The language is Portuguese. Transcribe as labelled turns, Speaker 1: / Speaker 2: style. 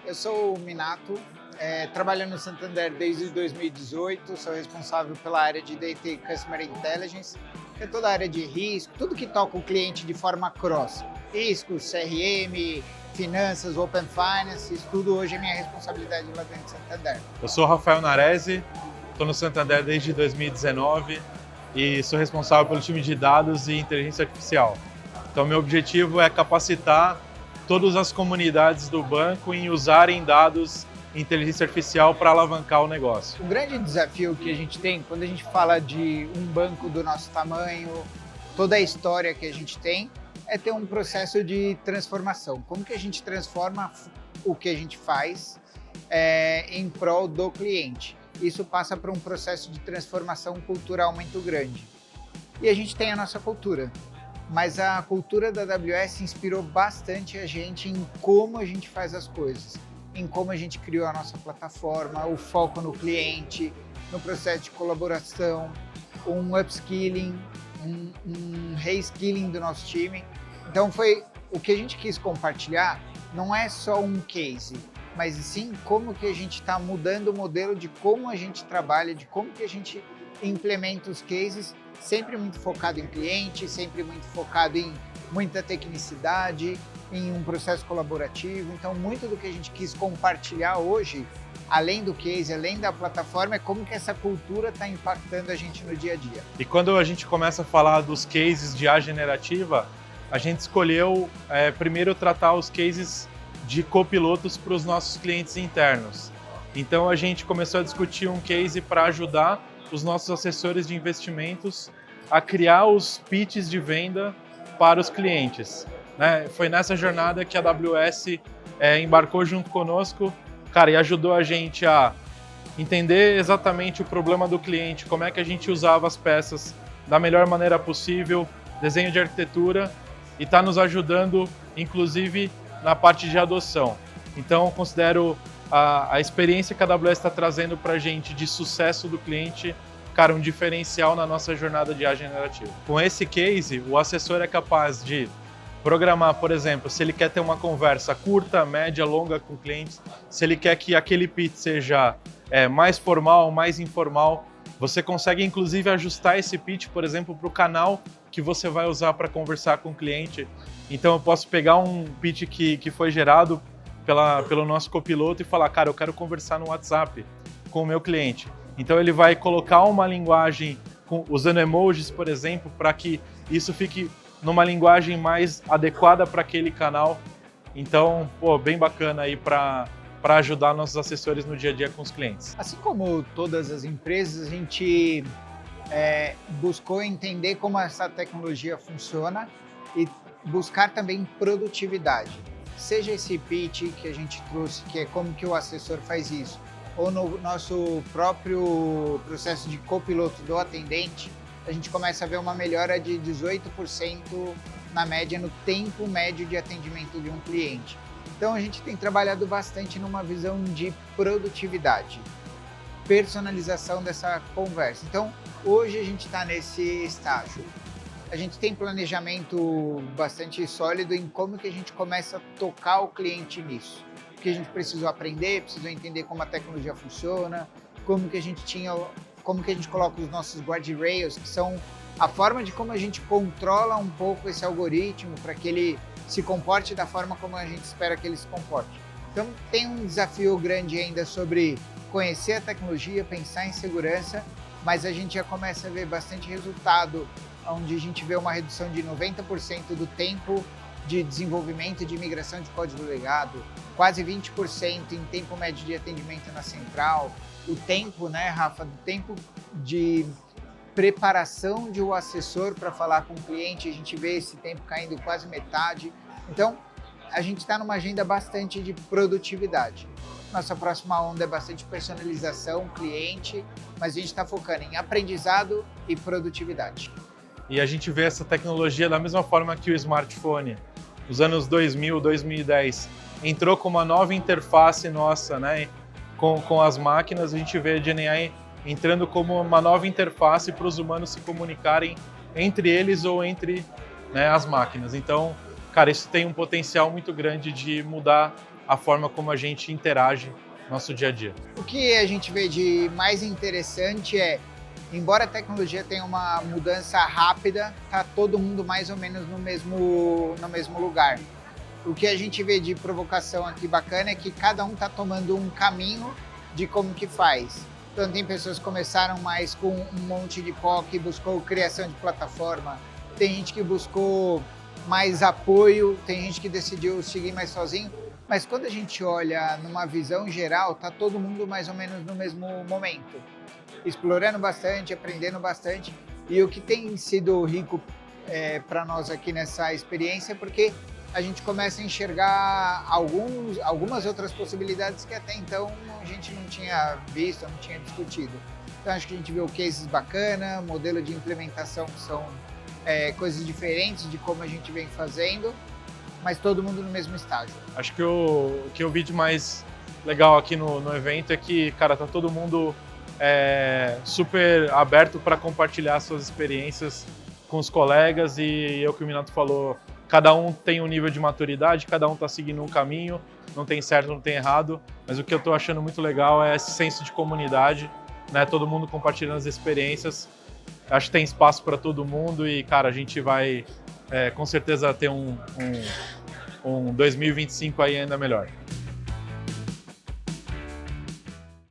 Speaker 1: Eu sou o Minato, trabalho no Santander desde 2018, sou responsável pela área de Data e Customer Intelligence, que é toda a área de risco, tudo que toca o cliente de forma cross. Risco, CRM, finanças, Open Finance, isso tudo hoje é minha responsabilidade lá dentro do Santander.
Speaker 2: Eu sou o Rafael Naresi, estou no Santander desde 2019 e sou responsável pelo time de dados e inteligência artificial. Então, meu objetivo é capacitar todas as comunidades do banco em usarem dados e inteligência artificial para alavancar o negócio.
Speaker 1: O grande desafio que a gente tem quando a gente fala de um banco do nosso tamanho, toda a história que a gente tem, é ter um processo de transformação. Como que a gente transforma o que a gente faz em prol do cliente? Isso passa por um processo de transformação cultural muito grande. E a gente tem a nossa cultura. Mas a cultura da AWS inspirou bastante a gente em como a gente faz as coisas, em como a gente criou a nossa plataforma, o foco no cliente, no processo de colaboração, um upskilling, um reskilling do nosso time. Então foi o que a gente quis compartilhar, não é só um case, mas sim como que a gente está mudando o modelo de como a gente trabalha, de como que a gente implementa os cases, sempre muito focado em cliente, sempre muito focado em muita tecnicidade, em um processo colaborativo. Então, muito do que a gente quis compartilhar hoje, além do case, além da plataforma, é como que essa cultura está impactando a gente no dia a dia.
Speaker 2: E quando a gente começa a falar dos cases de IA generativa, a gente escolheu primeiro tratar os cases de copilotos para os nossos clientes internos. Então, a gente começou a discutir um case para ajudar os nossos assessores de investimentos a criar os pitches de venda para os clientes. Foi nessa jornada que a AWS embarcou junto conosco, cara, e ajudou a gente a entender exatamente o problema do cliente, como é que a gente usava as peças da melhor maneira possível, desenho de arquitetura, e está nos ajudando, inclusive, na parte de adoção. Então, eu considero a experiência que a AWS está trazendo para a gente de sucesso do cliente, cara, um diferencial na nossa jornada de IA generativa. Com esse case, o assessor é capaz de programar, por exemplo, se ele quer ter uma conversa curta, média, longa com clientes, se ele quer que aquele pitch seja mais formal, mais informal, você consegue inclusive ajustar esse pitch, por exemplo, para o canal que você vai usar para conversar com o cliente. Então eu posso pegar um pitch que foi gerado pelo nosso copiloto e falar, cara, eu quero conversar no WhatsApp com o meu cliente. Então ele vai colocar uma linguagem usando emojis, por exemplo, para que isso fique numa linguagem mais adequada para aquele canal. Então, bem bacana aí para ajudar nossos assessores no dia a dia com os clientes.
Speaker 1: Assim como todas as empresas, a gente buscou entender como essa tecnologia funciona e buscar também produtividade. Seja esse pitch que a gente trouxe, que é como que o assessor faz isso, ou no nosso próprio processo de copiloto do atendente, a gente começa a ver uma melhora de 18% na média no tempo médio de atendimento de um cliente. Então a gente tem trabalhado bastante numa visão de produtividade, personalização dessa conversa. Então hoje a gente está nesse estágio. A gente tem planejamento bastante sólido em como que a gente começa a tocar o cliente nisso. Que a gente precisou aprender, precisou entender como a tecnologia funciona, como que a gente coloca os nossos guardrails, que são a forma de como a gente controla um pouco esse algoritmo para que ele se comporte da forma como a gente espera que ele se comporte. Então tem um desafio grande ainda sobre conhecer a tecnologia, pensar em segurança, mas a gente já começa a ver bastante resultado, onde a gente vê uma redução de 90% do tempo de desenvolvimento e de migração de código legado, quase 20% em tempo médio de atendimento na central, o tempo, Rafa, do tempo de preparação de um assessor para falar com o cliente, a gente vê esse tempo caindo quase metade. Então, a gente está numa agenda bastante de produtividade. Nossa próxima onda é bastante personalização, cliente, mas a gente está focando em aprendizado e produtividade.
Speaker 2: E a gente vê essa tecnologia da mesma forma que o smartphone, nos anos 2000, 2010, entrou com uma nova interface nossa, com as máquinas. A gente vê a GenAI entrando como uma nova interface para os humanos se comunicarem entre eles ou entre as máquinas. Então, cara, isso tem um potencial muito grande de mudar a forma como a gente interage no nosso dia a dia.
Speaker 1: O que a gente vê de mais interessante é, embora a tecnologia tenha uma mudança rápida, tá todo mundo mais ou menos no mesmo lugar. O que a gente vê de provocação aqui bacana é que cada um está tomando um caminho de como que faz. Então tem pessoas que começaram mais com um monte de POC, buscou criação de plataforma, tem gente que buscou mais apoio, tem gente que decidiu seguir mais sozinho, mas quando a gente olha numa visão geral, tá todo mundo mais ou menos no mesmo momento, explorando bastante, aprendendo bastante, e o que tem sido rico para nós aqui nessa experiência é porque a gente começa a enxergar algumas outras possibilidades que até então a gente não tinha visto, não tinha discutido. Então acho que a gente viu cases bacana, modelo de implementação que são coisas diferentes de como a gente vem fazendo, mas todo mundo no mesmo estágio.
Speaker 2: Acho que o que eu vi de mais legal aqui no evento é que, cara, tá todo mundo super aberto para compartilhar suas experiências com os colegas e é o que o Minato falou, cada um tem um nível de maturidade, cada um tá seguindo um caminho, não tem certo, não tem errado, mas o que eu tô achando muito legal é esse senso de comunidade, né? Todo mundo compartilhando as experiências. Acho que tem espaço para todo mundo e, cara, a gente vai com certeza ter um 2025 aí ainda melhor.